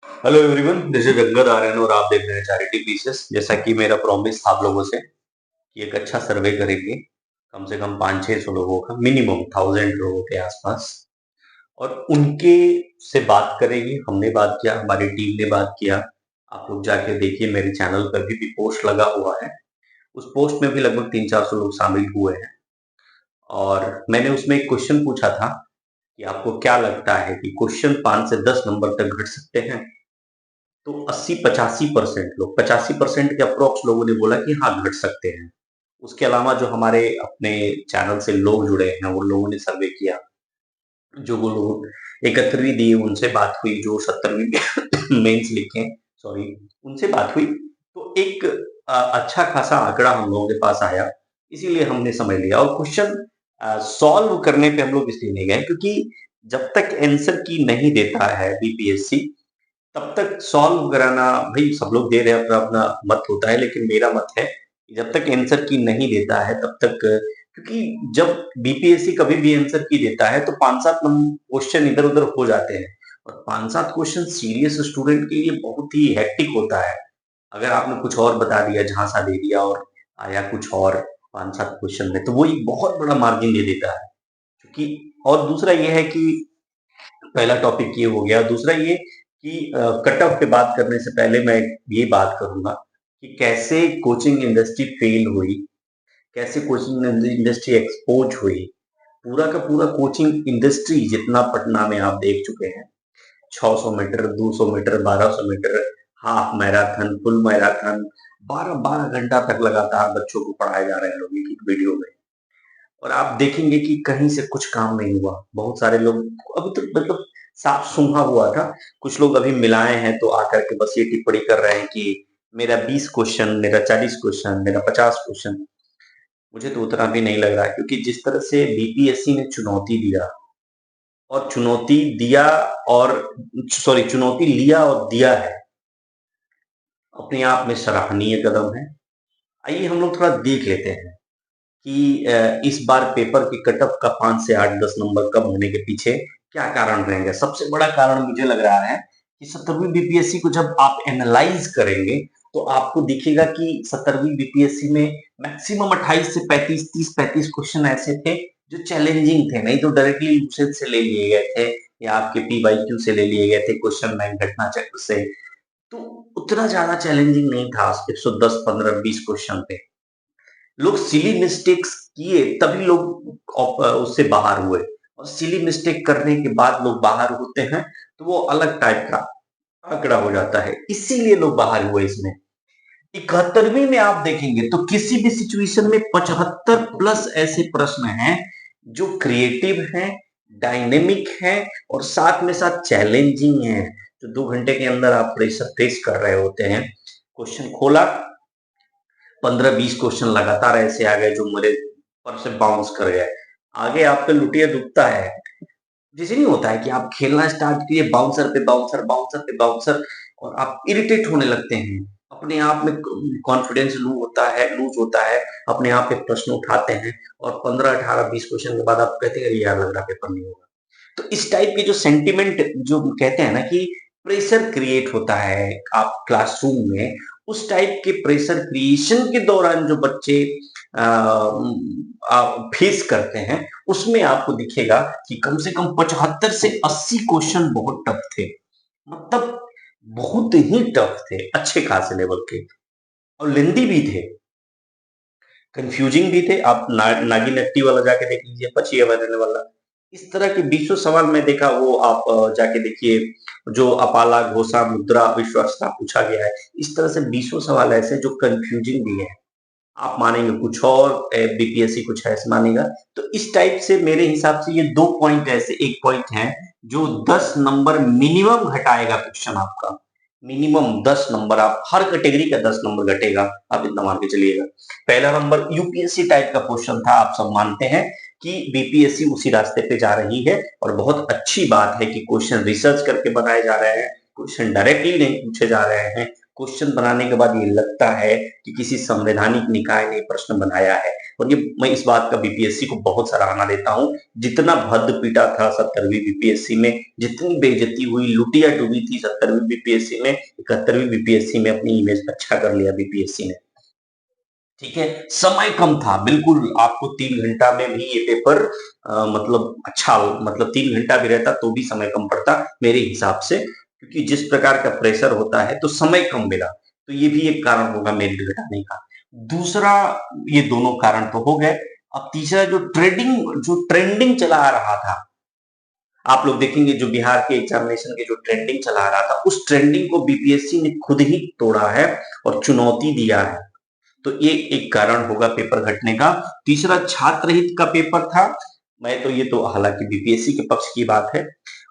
Hello everyone, this is Gangadhar Aryan और आप देख रहे हैं चैरिटी पीसेस। जैसा कि मेरा प्रॉमिस था आप लोगों से कि एक अच्छा सर्वे करेंगे, कम से कम 500-600 लोगों का, मिनिमम 1000 लोगों के आसपास, और उनके से बात करेंगे। हमने बात किया, हमारी टीम ने बात किया। आप लोग जाके देखिए, मेरे चैनल पर भी पोस्ट लगा हुआ है। उस पोस्ट में भी लगभग 300-400 लोग शामिल हुए हैं और मैंने उसमें एक क्वेश्चन पूछा था कि आपको क्या लगता है कि क्वेश्चन 5 से 10 नंबर तक घट सकते हैं। तो 80-85% लोग, 85% के अप्रोक्स लोगों ने बोला कि हाँ, घट सकते हैं। उसके अलावा जो हमारे अपने चैनल से लोग जुड़े हैं, उन लोगों ने सर्वे किया। जो वो लोग 71वीं दिए, उनसे बात हुई। जो 70वीं मेंस लिखे, सॉरी, उनसे बात हुई। तो एक अच्छा खासा आंकड़ा हम लोगों के पास आया, इसीलिए हमने समझ लिया। और क्वेश्चन सॉल्व करने पे हम लोग इसलिए नहीं गए क्योंकि जब तक आंसर की नहीं देता है बीपीएससी, तब तक सॉल्व कराना, भाई सब लोग दे रहे हैं, अपना अपना मत होता है, लेकिन मेरा मत है कि जब तक आंसर की नहीं देता है तब तक, क्योंकि जब बीपीएससी कभी भी आंसर की देता है तो 5-7 क्वेश्चन इधर उधर हो जाते हैं। और 5-7 क्वेश्चन सीरियस स्टूडेंट के लिए बहुत ही हेक्टिक होता है। अगर आपने कुछ और बता दिया, झांसा दे दिया और आया कुछ और 5-7 क्वेश्चन में, तो वो एक बहुत बड़ा मार्जिन दे देता है। क्योंकि और दूसरा ये है कि पहला टॉपिक ये हो गया। दूसरा ये कि कट ऑफ पे बात करने से पहले मैं ये बात करूंगा कि कैसे कोचिंग इंडस्ट्री फेल हुई, कैसे कोचिंग इंडस्ट्री एक्सपोज हुई। पूरा का पूरा कोचिंग इंडस्ट्री जितना पटना में आप देख चुके हैं, 600 metre, 200 metre, 1200 metre, half marathon, full marathon, 12-12 घंटा तक लगातार बच्चों को पढ़ाए जा रहे हैं लोग एक एक वीडियो में। और आप देखेंगे कि कहीं से कुछ काम नहीं हुआ। बहुत सारे लोग अभी तो मतलब साफ सूंघा हुआ था। कुछ लोग अभी मिलाए हैं तो आकर के बस ये टिप्पणी कर रहे हैं कि मेरा 20 क्वेश्चन, मेरा 40 क्वेश्चन, मेरा 50 क्वेश्चन। मुझे तो उतना भी नहीं लग रहा है, क्योंकि जिस तरह से बीपीएससी ने चुनौती दिया और चुनौती दिया और सॉरी, चुनौती लिया और दिया है, अपने आप में सराहनीय कदम है। आइए हम लोग थोड़ा देख लेते हैं कि इस बार पेपर की कट ऑफ का 5 से 8-10 नंबर कम होने के पीछे क्या कारण रहेंगे। सबसे बड़ा कारण मुझे लग रहा है कि 17वीं बीपीएससी को जब आप एनालाइज करेंगे तो आपको दिखेगा कि 17वीं बीपीएससी में मैक्सिमम 28 से 35, 30-35 क्वेश्चन ऐसे थे जो चैलेंजिंग थे। नहीं तो डायरेक्टली यूसेज से ले लिए गए थे या आपके पीवाईक्यू से ले लिए गए थे, क्वेश्चन बैंक घटना चक्र से। तो उतना ज्यादा चैलेंजिंग नहीं था 110, 15, 20 क्वेश्चन पे। लोग सिली मिस्टेक्स किए तभी लोग उससे बाहर हुए, और सिली मिस्टेक करने के बाद लोग बाहर होते हैं तो वो अलग टाइप का आंकड़ा हो जाता है, इसीलिए लोग बाहर हुए इसमें। 71वीं में आप देखेंगे तो किसी भी सिचुएशन में 75 प्लस ऐसे प्रश्न हैं जो क्रिएटिव हैं, डायनेमिक हैं और साथ में साथ चैलेंजिंग हैं, जो 2 घंटे के अंदर आप प्रेशर फेस कर रहे होते हैं। क्वेश्चन खोला, 15-20 क्वेश्चन लगातार ऐसे आ गए जो मेरे पर से बाउंस कर गए। आगे आप पे लुटिया दुखता है। जैसे नहीं होता है कि आप खेलना स्टार्ट किए, बाउंसर पे बाउंसर, बाउंसर पे बाउंसर, और आप इरिटेट होने लगते हैं। अपने आप में कॉन्फिडेंस लूज होता है। अपने आप एक प्रश्न उठाते हैं और 15-18-20 क्वेश्चन के बाद आप कहते हैं, यार लग रहा पेपर नहीं होगा। तो इस टाइप के जो सेंटिमेंट, जो कहते हैं ना कि प्रेशर क्रिएट होता है आप क्लासरूम में, उस टाइप के प्रेशर क्रिएशन के दौरान जो बच्चे फेस करते हैं, उसमें आपको दिखेगा कि कम से कम 75 से 80 क्वेश्चन बहुत टफ थे। मतलब बहुत ही टफ थे, अच्छे खासे लेवल के, और लेंदी भी थे, कंफ्यूजिंग भी थे। आप नागी नट्टी वाला जाके देख लीजिए, पचिया बनने वाला, इस तरह के 20 सवाल मैं देखा। वो आप जाके देखिए, जो अपाला, घोषा, मुद्रा, विश्वासता पूछा गया है, इस तरह से 20 सवाल ऐसे जो कंफ्यूजिंग भी है। आप मानेंगे कुछ और, बीपीएससी कुछ ऐसे मानेगा। तो इस टाइप से मेरे हिसाब से ये 2 पॉइंट ऐसे, एक पॉइंट है जो 10 नंबर मिनिमम घटाएगा क्वेश्चन आपका। मिनिमम 10 नंबर, आप हर कैटेगरी का 10 नंबर घटेगा, आप इतना मान के चलिएगा। पहला नंबर यूपीएससी टाइप का क्वेश्चन था, आप सब मानते हैं कि बीपीएससी उसी रास्ते पे जा रही है, और बहुत अच्छी बात है कि क्वेश्चन रिसर्च करके बनाए जा रहे हैं, क्वेश्चन डायरेक्टली नहीं पूछे जा रहे हैं, क्वेश्चन बनाने के बाद ये लगता है कि किसी संवैधानिक निकाय ने प्रश्न बनाया है। और ये मैं इस बात का बीपीएससी को बहुत सराहना देता हूँ। जितना भद्द पीटा था 70वीं बीपीएससी में, जितनी बेइज्जती हुई, लुटिया डुबी थी 70वीं बीपीएससी में, 71वीं बीपीएससी में अपनी इमेज अच्छा कर लिया बीपीएससी ने। ठीक है, समय कम था, बिल्कुल आपको 3 घंटा में भी ये पेपर मतलब अच्छा, मतलब 3 घंटा भी रहता तो भी समय कम पड़ता मेरे हिसाब से, क्योंकि जिस प्रकार का प्रेशर होता है तो समय कम मिला, तो ये भी एक कारण होगा मेरिट घटाने का। दूसरा, ये दोनों कारण तो हो गए। अब तीसरा, जो ट्रेंडिंग चला आ रहा था, आप लोग देखेंगे जो बिहार के एग्जामिनेशन के जो ट्रेंडिंग चला आ रहा था, उस ट्रेंडिंग को बीपीएससी ने खुद ही तोड़ा है और चुनौती दिया है। तो ये एक कारण होगा पेपर घटने का। तीसरा, छात्र हित का पेपर था। मैं तो ये तो हालांकि बीपीएससी के पक्ष की बात है,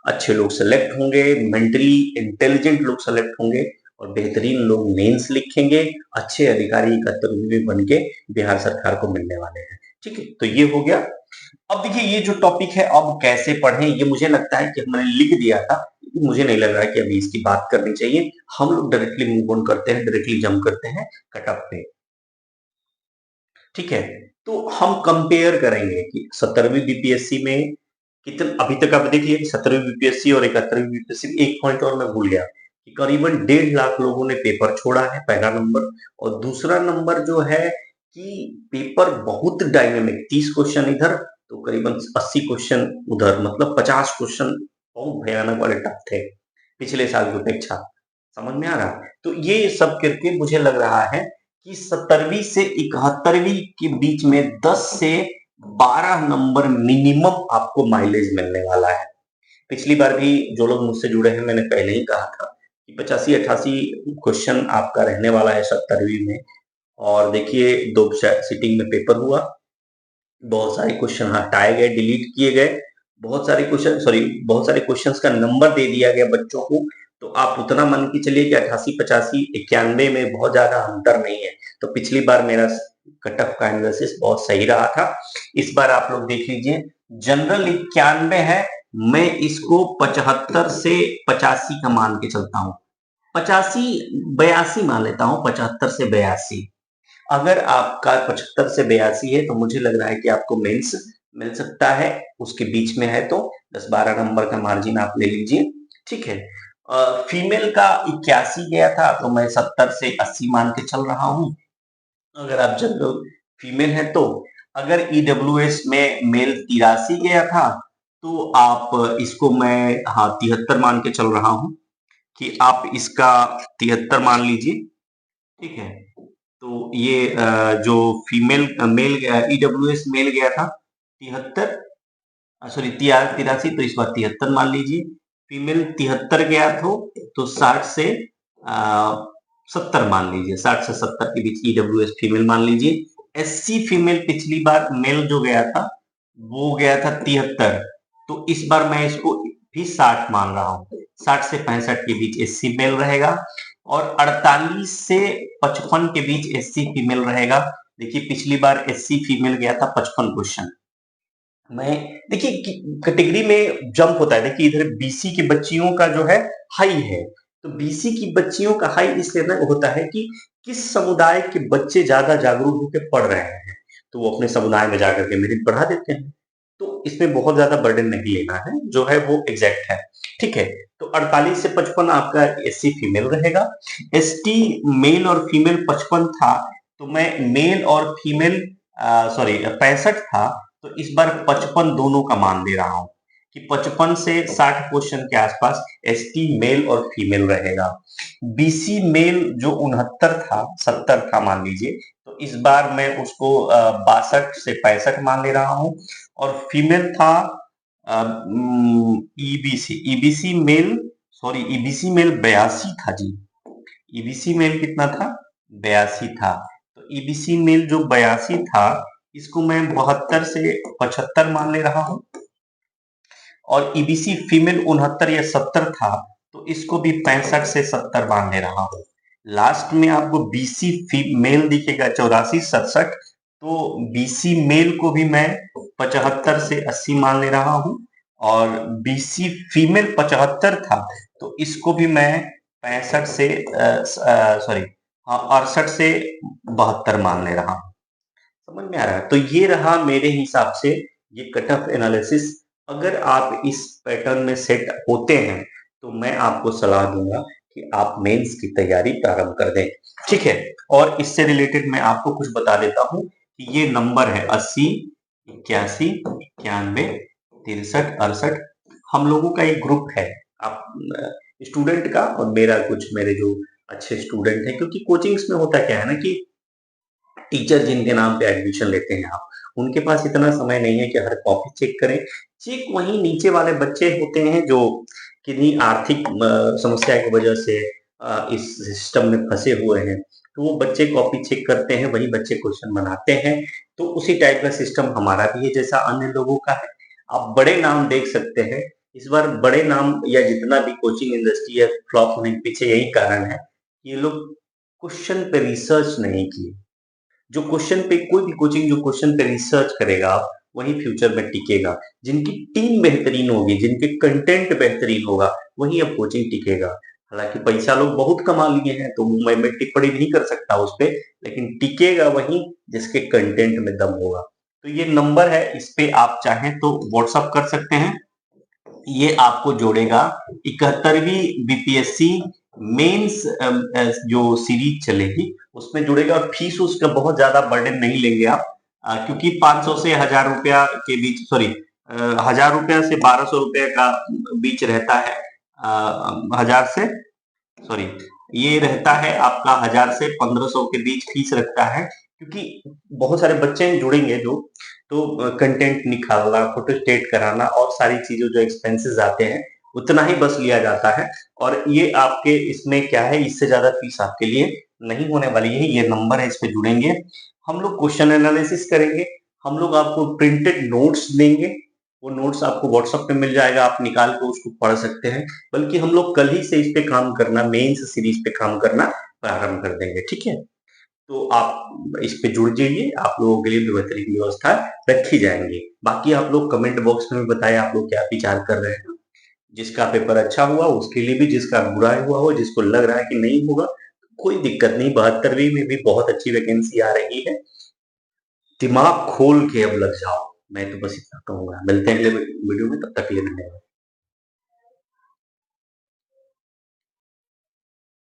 अच्छे लोग सेलेक्ट होंगे, मेंटली इंटेलिजेंट लोग सेलेक्ट होंगे और बेहतरीन लोग मेंस लिखेंगे, अच्छे अधिकारी कर्तव्य बन के बिहार सरकार को मिलने वाले हैं। ठीक है, तो ये हो गया। अब देखिए, ये जो टॉपिक है अब कैसे पढ़ें, ये मुझे लगता है कि हमने लिख दिया था, मुझे नहीं लग रहा है कि अभी इसकी बात करनी चाहिए। हम लोग डायरेक्टली मूव ऑन करते हैं, डायरेक्टली जंप करते हैं कटअप पे। ठीक है, तो हम कंपेयर करेंगे कि 70वीं बीपीएससी में कितने, अभी तक आप देखिए 70वीं बीपीएससी और 71वीं बीपीएससी में एक पॉइंट और मैं भूल गया कि करीबन 1.5 लाख लोगों ने पेपर छोड़ा है, पहला नंबर। और दूसरा नंबर जो है कि पेपर बहुत डायनेमिक, 30 क्वेश्चन इधर तो करीबन 80 क्वेश्चन उधर, मतलब 50 क्वेश्चन बहुत भयानक वाले टफ थे पिछले साल की अपेक्षा। समझ में आ रहा? तो ये सब करके मुझे लग रहा है कि 70वीं से 71वीं के बीच में 10 से 12 नंबर मिनिमम आपको माइलेज मिलने वाला है। पिछली बार भी जो लोग मुझसे जुड़े हैं, मैंने पहले ही कहा था कि 85-88 क्वेश्चन आपका रहने वाला है 70वीं में। और देखिए, 2 सिटिंग में पेपर हुआ, बहुत सारे क्वेश्चन हटाए गए, डिलीट किए गए, बहुत सारे क्वेश्चंस का नंबर दे दिया गया बच्चों को। तो आप उतना मान के चलिए कि 88, 85, 91 में बहुत ज्यादा अंतर नहीं है। तो पिछली बार मेरा कट ऑफ का एनालिसिस बहुत सही रहा था। इस बार आप लोग देख लीजिए, जनरल 91 है, मैं इसको 75 से 85 का मान के चलता हूँ, 85, 82 मान लेता हूँ, 75 से 82। अगर आपका 75 से 82 है तो मुझे लग रहा है कि आपको मेंस मिल सकता है, उसके बीच में है तो 10-12 नंबर का मार्जिन आप ले लीजिए। ठीक है, फीमेल का 81 गया था तो मैं 70 से 80 मान के चल रहा हूं, अगर आप जनरल फीमेल है तो। अगर ईडब्ल्यूएस में मेल 83 गया था तो आप इसको मैं, हाँ, 73 मान के चल रहा हूं कि आप इसका 73 मान लीजिए। ठीक है, तो ये जो फीमेल मेल ईडब्ल्यूएस मेल गया था 73, सॉरी 83, तो इस बार 73 मान लीजिए। फीमेल 73 गया तो 60 से 70 मान लीजिए, 60 से 70 के बीच ईडब्ल्यूएस फीमेल मान लीजिए। एससी फीमेल पिछली बार मेल जो गया था वो गया था 73, तो इस बार मैं इसको भी 60 मान रहा हूँ, 60 से 65 के बीच एससी मेल रहेगा और 48 से 55 के बीच एससी फीमेल रहेगा। देखिए, पिछली बार एससी फीमेल गया था 55 क्वेश्चन। मैं देखिए कैटेगरी में जंप होता है, देखिए इधर बीसी की बच्चियों का जो है हाई है, तो बीसी की बच्चियों का हाई इसलिए होता है कि किस समुदाय के बच्चे ज्यादा जागरूक होकर पढ़ रहे हैं, तो वो अपने समुदाय में जाकर के मेरिट बढ़ा देते हैं। तो इसमें बहुत ज्यादा बर्डन नहीं लेना है, जो है वो एग्जैक्ट है। ठीक है, तो 48 से 55 आपका एससी फीमेल रहेगा। एसटी मेल और फीमेल 55 था, तो मैं मेल और फीमेल, सॉरी 65 था, तो इस बार 55 दोनों का मान दे रहा हूं कि 55 से 60 क्वेश्चन के आसपास एसटी मेल और फीमेल रहेगा। बीसी मेल जो 69 था, 70 था मान लीजिए, तो इस बार मैं उसको 62 से 65 मान ले रहा हूं। और फीमेल था EBC EBC male, sorry EBC male 82 था जी। ईबीसी मेल कितना था? 82 था। तो ईबीसी मेल जो 82 था, इसको मैं 72 से 75 मान ले रहा हूं। और ईबीसी फीमेल 69 या 70 था, तो इसको भी 65 से 70 मान ले रहा हूं। लास्ट में आपको बीसी मेल दिखेगा 84, 67, तो बीसी मेल को भी मैं 75 से 80 मान ले रहा हूं। और बीसी फीमेल 75 था, तो इसको भी मैं 65 से सॉरी हाँ 68 से 72 मान ले रहा हूँ। समझ में आ रहा है? तो ये रहा मेरे हिसाब से ये कट ऑफ एनालिसिस। अगर आप इस पैटर्न में सेट होते हैं तो मैं आपको सलाह दूंगा कि आप मेंस की तैयारी प्रारंभ कर दें। ठीक है, और इससे रिलेटेड मैं आपको कुछ बता देता हूँ कि ये नंबर है 80, 81, 91, 63, 68। हम लोगों का एक ग्रुप है आप स्टूडेंट का, और मेरे जो अच्छे स्टूडेंट हैं, क्योंकि कोचिंग्स में होता क्या है ना कि टीचर जिनके नाम पे एडमिशन लेते हैं आप, उनके पास इतना समय नहीं है कि हर कॉपी चेक करें। चेक वहीं नीचे वाले बच्चे होते हैं जो किन्हीं आर्थिक समस्या की वजह से इस सिस्टम में फंसे हुए हैं, तो वो बच्चे कॉपी चेक करते हैं, वही बच्चे क्वेश्चन बनाते हैं। तो उसी टाइप का सिस्टम हमारा भी है जैसा अन्य लोगों का है। आप बड़े नाम देख सकते हैं, इस बार बड़े नाम या जितना भी कोचिंग इंडस्ट्री है फ्लॉप होने के पीछे यही कारण है, ये लोग क्वेश्चन पे रिसर्च नहीं किए। जो क्वेश्चन पे कोई भी कोचिंग जो क्वेश्चन पे रिसर्च करेगा वही फ्यूचर में टिकेगा। जिनकी टीम बेहतरीन होगी, जिनके कंटेंट बेहतरीन होगा, वही अब कोचिंग टिकेगा। हालांकि पैसा लोग बहुत कमा लिए हैं तो मैं टिप्पणी नहीं कर सकता उस पे, लेकिन टिकेगा वही जिसके कंटेंट में दम होगा। तो ये नंबर है, इस पे आप चाहें तो व्हाट्सअप कर सकते हैं। ये आपको जोड़ेगा 71वीं बीपीएससी मेंस जो सीरीज चलेगी उसमें जुड़ेगा, और फीस उसका बहुत ज्यादा बर्डन नहीं लेंगे आप, क्योंकि 500 से 1000 रुपया के बीच, सॉरी 1000 रुपया से 1200 रुपया का बीच रहता है। 1000 से सॉरी ये रहता है आपका 1000 से 1500 के बीच फीस रखता है, क्योंकि बहुत सारे बच्चे जुड़ेंगे जो, तो कंटेंट निकालना, फोटो स्टेट कराना और सारी चीजें जो एक्सपेंसेस आते हैं उतना ही बस लिया जाता है। और ये आपके इसमें क्या है, इससे ज्यादा फीस आपके लिए नहीं होने वाली है। ये नंबर है, इस पे जुड़ेंगे, हम लोग क्वेश्चन एनालिसिस करेंगे, हम लोग आपको प्रिंटेड नोट्स देंगे, वो नोट्स आपको व्हाट्सएप पे मिल जाएगा, आप निकाल के उसको पढ़ सकते हैं। बल्कि हम लोग कल ही से इस पे काम करना, मेंस सीरीज पे काम करना प्रारंभ कर देंगे। ठीक है, तो आप इस पे जुड़ जाइए, आप लोगों के लिए बेहतरीन व्यवस्था रखी जाएंगी। बाकी आप लोग कमेंट बॉक्स में भी बताएं आप लोग क्या विचार कर रहे हैं। जिसका पेपर अच्छा हुआ उसके लिए भी, जिसका बुरा हुआ हो, जिसको लग रहा है कि नहीं होगा, कोई दिक्कत नहीं। 72वीं में भी बहुत अच्छी वैकेंसी आ रही है, दिमाग खोल के अब लग जाओ। मैं तो बस इतना कहूंगा। मिलते हैं अगले वीडियो में, तब तक के लिए धन्यवाद।